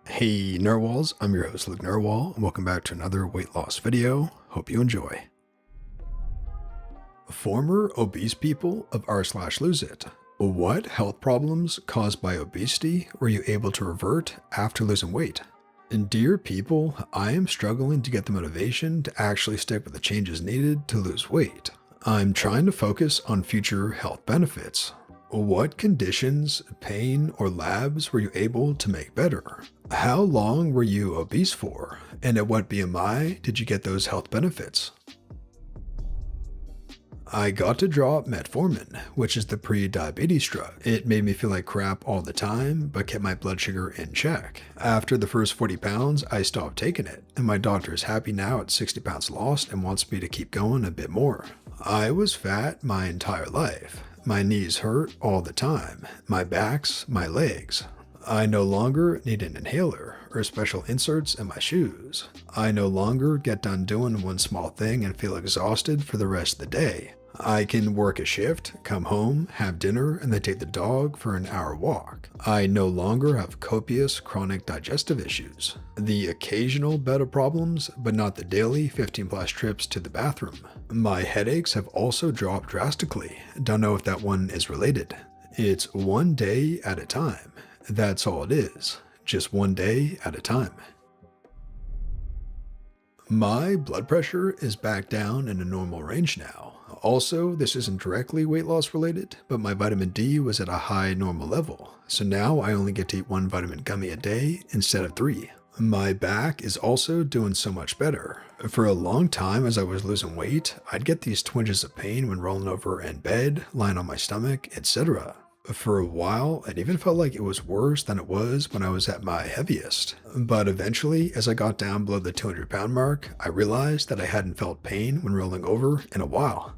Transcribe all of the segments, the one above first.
Hey Narwhals, I'm your host Luke Narwhal, and welcome back to another weight loss video. Hope you enjoy. Former obese people of r/lose it. What health problems caused by obesity were you able to revert after losing weight? And dear people, I am struggling to get the motivation to actually stick with the changes needed to lose weight. I'm trying to focus on future health benefits. What conditions, pain, or labs were you able to make better? How long were you obese for? And at what BMI did you get those health benefits? I got to drop metformin, which is the pre-diabetes drug. It made me feel like crap all the time, but kept my blood sugar in check. After the first 40 pounds, I stopped taking it, and my doctor is happy now at 60 pounds lost and wants me to keep going a bit more. I was fat my entire life. My knees hurt all the time, my backs, my legs. I no longer need an inhaler or special inserts in my shoes. I no longer get done doing one small thing and feel exhausted for the rest of the day. I can work a shift, come home, have dinner, and then take the dog for an hour walk. I no longer have copious chronic digestive issues. The occasional bed of problems, but not the daily 15 plus trips to the bathroom. My headaches have also dropped drastically. Don't know if that one is related. It's one day at a time. That's all it is. Just one day at a time. My blood pressure is back down in a normal range now. Also, this isn't directly weight loss related, but my vitamin D was at a high normal level, so now I only get to eat one vitamin gummy a day instead of 3. My back is also doing so much better. For a long time as I was losing weight, I'd get these twinges of pain when rolling over in bed, lying on my stomach, etc. For a while, it even felt like it was worse than it was when I was at my heaviest. But eventually, as I got down below the 200-pound mark, I realized that I hadn't felt pain when rolling over in a while.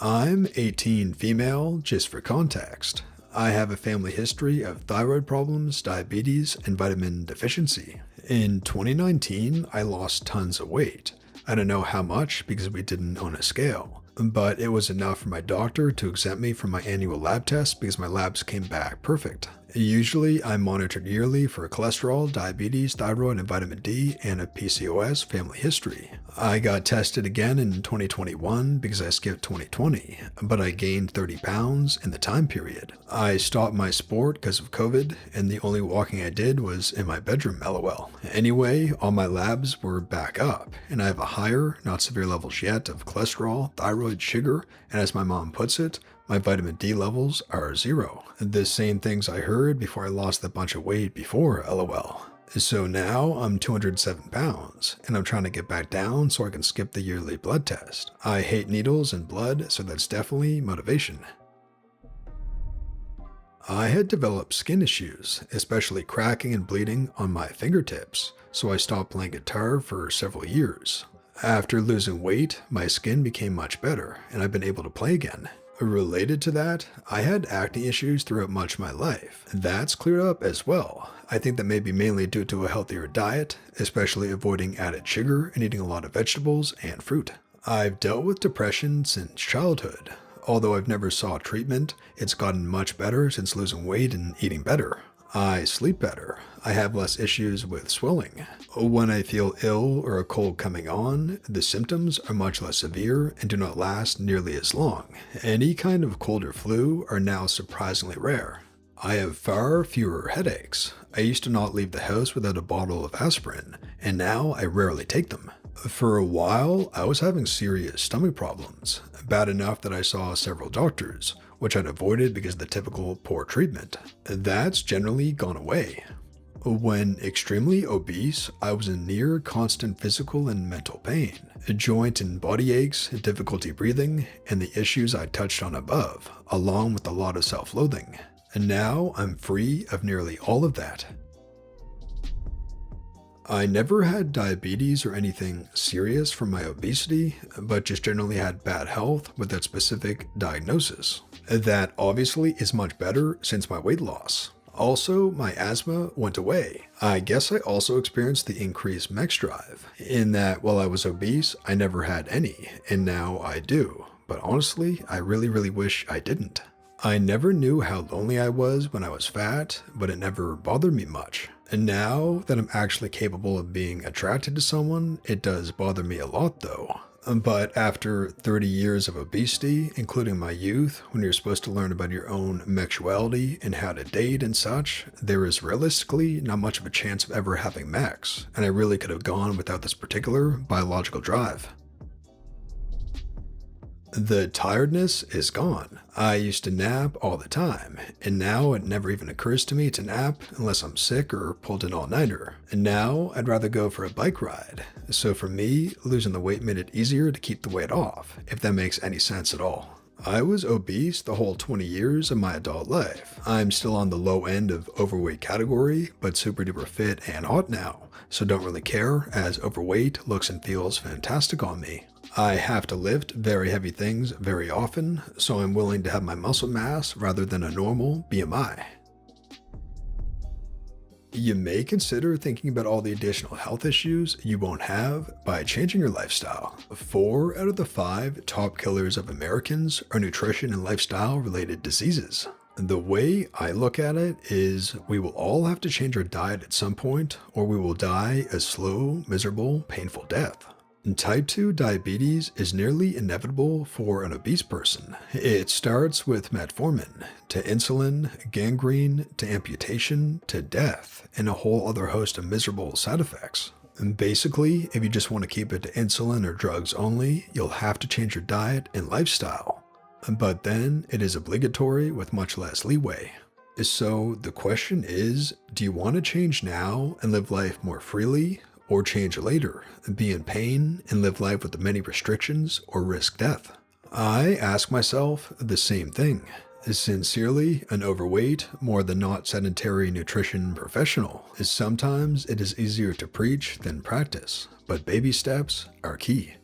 I'm 18 female, just for context. I have a family history of thyroid problems, diabetes, and vitamin deficiency. In 2019, I lost tons of weight. I don't know how much because we didn't own a scale, but it was enough for my doctor to exempt me from my annual lab test because my labs came back perfect. Usually, I'm monitored yearly for cholesterol, diabetes, thyroid, and vitamin D, and a PCOS family history. I got tested again in 2021 because I skipped 2020, but I gained 30 pounds in the time period. I stopped my sport because of COVID, and the only walking I did was in my bedroom, lol. Anyway, all my labs were back up, and I have a higher, not severe levels yet of cholesterol, thyroid, sugar, and as my mom puts it, my vitamin D levels are 0. The same things I heard before I lost that bunch of weight before, lol. So now I'm 207 pounds, and I'm trying to get back down so I can skip the yearly blood test. I hate needles and blood, so that's definitely motivation. I had developed skin issues, especially cracking and bleeding on my fingertips, so I stopped playing guitar for several years. After losing weight, my skin became much better, and I've been able to play again. Related to that, I had acne issues throughout much of my life. That's cleared up as well. I think that may be mainly due to a healthier diet, especially avoiding added sugar and eating a lot of vegetables and fruit. I've dealt with depression since childhood. Although I've never sought treatment, it's gotten much better since losing weight and eating better. I sleep better. I have less issues with swelling. When I feel ill or a cold coming on, the symptoms are much less severe and do not last nearly as long. Any kind of cold or flu are now surprisingly rare. I have far fewer headaches. I used to not leave the house without a bottle of aspirin, and now I rarely take them. For a while, I was having serious stomach problems, bad enough that I saw several doctors, which I'd avoided because of the typical poor treatment. That's generally gone away. When extremely obese, I was in near constant physical and mental pain, joint and body aches, difficulty breathing, and the issues I touched on above, along with a lot of self-loathing. And now I'm free of nearly all of that. I never had diabetes or anything serious from my obesity, but just generally had bad health with that specific diagnosis. That obviously is much better since my weight loss. Also, my asthma went away. I guess I also experienced the increased MEX drive, in that while I was obese, I never had any, and now I do. But honestly, I really wish I didn't. I never knew how lonely I was when I was fat, but it never bothered me much. And now that I'm actually capable of being attracted to someone, it does bother me a lot though. But after 30 years of obesity, including my youth, when you're supposed to learn about your own sexuality and how to date and such, there is realistically not much of a chance of ever having sex, and I really could have gone without this particular biological drive. The tiredness is gone. I used to nap all the time, and now it never even occurs to me to nap unless I'm sick or pulled an all-nighter. And now I'd rather go for a bike ride. So for me, losing the weight made it easier to keep the weight off, if that makes any sense at all. I was obese the whole 20 years of my adult life. I'm still on the low end of overweight category, but super duper fit and hot now, so don't really care as overweight looks and feels fantastic on me. I have to lift very heavy things very often, so I'm willing to have my muscle mass rather than a normal BMI. You may consider thinking about all the additional health issues you won't have by changing your lifestyle. 4 out of the 5 top killers of Americans are nutrition and lifestyle related diseases. The way I look at it is we will all have to change our diet at some point, or we will die a slow, miserable, painful death. Type 2 diabetes is nearly inevitable for an obese person. It starts with metformin, to insulin, gangrene, to amputation, to death, and a whole other host of miserable side effects. And basically, if you just want to keep it to insulin or drugs only, you'll have to change your diet and lifestyle. But then it is obligatory with much less leeway. So the question is, do you want to change now and live life more freely? Or change later, be in pain, and live life with the many restrictions or risk death? I ask myself the same thing. Sincerely, an overweight, more than not sedentary nutrition professional, sometimes it is easier to preach than practice, but baby steps are key.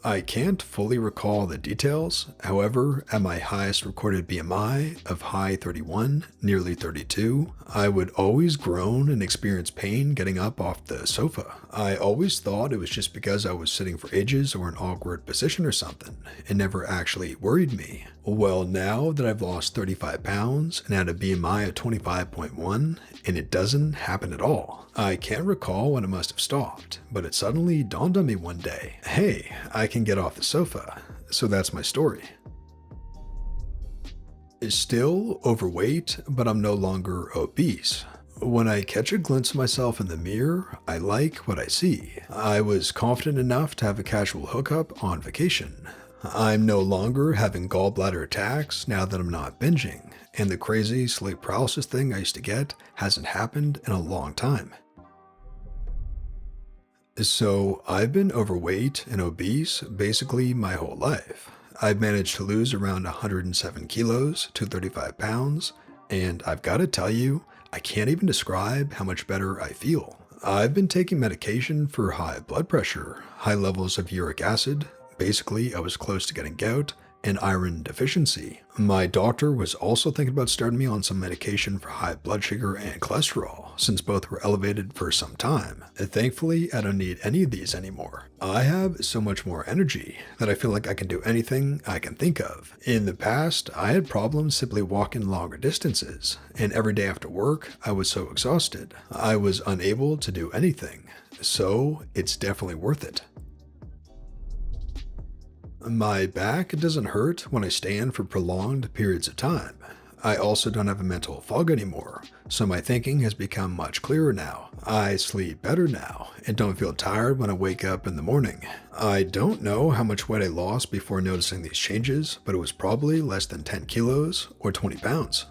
I can't fully recall the details, however, at my highest recorded BMI of high 31, nearly 32, I would always groan and experience pain getting up off the sofa. I always thought it was just because I was sitting for ages or an awkward position or something. It never actually worried me. Well, now that I've lost 35 pounds and had a BMI of 25.1, and it doesn't happen at all. I can't recall when it must have stopped, but it suddenly dawned on me one day, hey, I can get off the sofa. So that's my story. Still overweight, but I'm no longer obese. When I catch a glimpse of myself in the mirror, I like what I see. I was confident enough to have a casual hookup on vacation. I'm no longer having gallbladder attacks now that I'm not binging, and the crazy sleep paralysis thing I used to get hasn't happened in a long time. So I've been overweight and obese basically my whole life. I've managed to lose around 107 kilos to 35 pounds, and I've got to tell you, I can't even describe how much better I feel. I've been taking medication for high blood pressure, high levels of uric acid. Basically, I was close to getting gout and iron deficiency. My doctor was also thinking about starting me on some medication for high blood sugar and cholesterol, since both were elevated for some time. Thankfully, I don't need any of these anymore. I have so much more energy that I feel like I can do anything I can think of. In the past, I had problems simply walking longer distances, and every day after work, I was so exhausted. I was unable to do anything. So, it's definitely worth it. My back doesn't hurt when I stand for prolonged periods of time. I also don't have a mental fog anymore, so my thinking has become much clearer now. I sleep better now and don't feel tired when I wake up in the morning. I don't know how much weight I lost before noticing these changes, but it was probably less than 10 kilos or 20 pounds.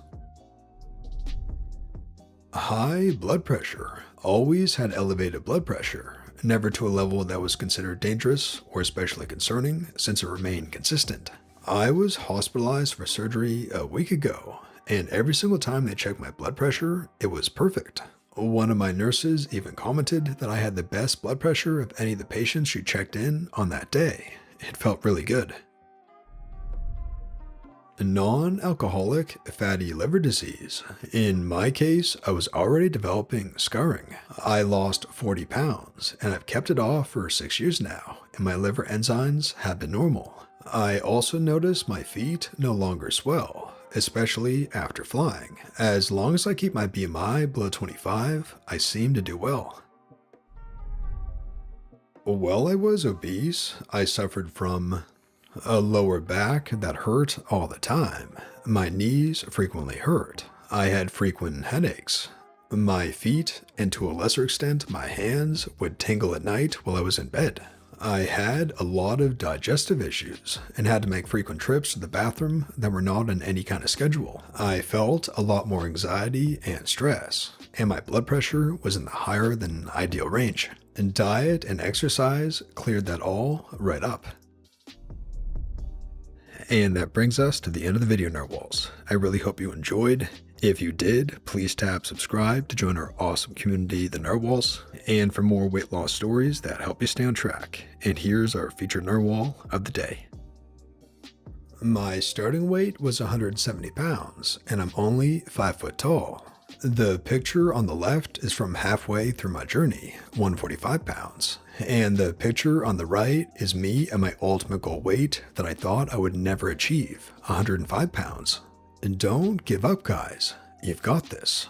High blood pressure. Always had elevated blood pressure. Never to a level that was considered dangerous or especially concerning, since it remained consistent. I was hospitalized for surgery a week ago, and every single time they checked my blood pressure, it was perfect. One of my nurses even commented that I had the best blood pressure of any of the patients she checked in on that day. It felt really good. Non-alcoholic fatty liver disease. In my case, I was already developing scarring. I lost 40 pounds, and I've kept it off for 6 years now, and my liver enzymes have been normal. I also notice my feet no longer swell, especially after flying. As long as I keep my BMI below 25, I seem to do well. While I was obese, I suffered from a lower back that hurt all the time. My knees frequently hurt. I had frequent headaches. My feet, and to a lesser extent my hands, would tingle at night while I was in bed. I had a lot of digestive issues and had to make frequent trips to the bathroom that were not on any kind of schedule. I felt a lot more anxiety and stress, and my blood pressure was in the higher than ideal range. And diet and exercise cleared that all right up. And that brings us to the end of the video, Narwhals. I really hope you enjoyed. If you did, please tap subscribe to join our awesome community, the Narwhals, and for more weight loss stories that help you stay on track. And here's our featured Narwhal of the day. My starting weight was 170 pounds, and I'm only 5 foot tall. The picture on the left is from halfway through my journey, 145 pounds. And the picture on the right is me at my ultimate goal weight that I thought I would never achieve, 105 pounds. And don't give up, guys. You've got this.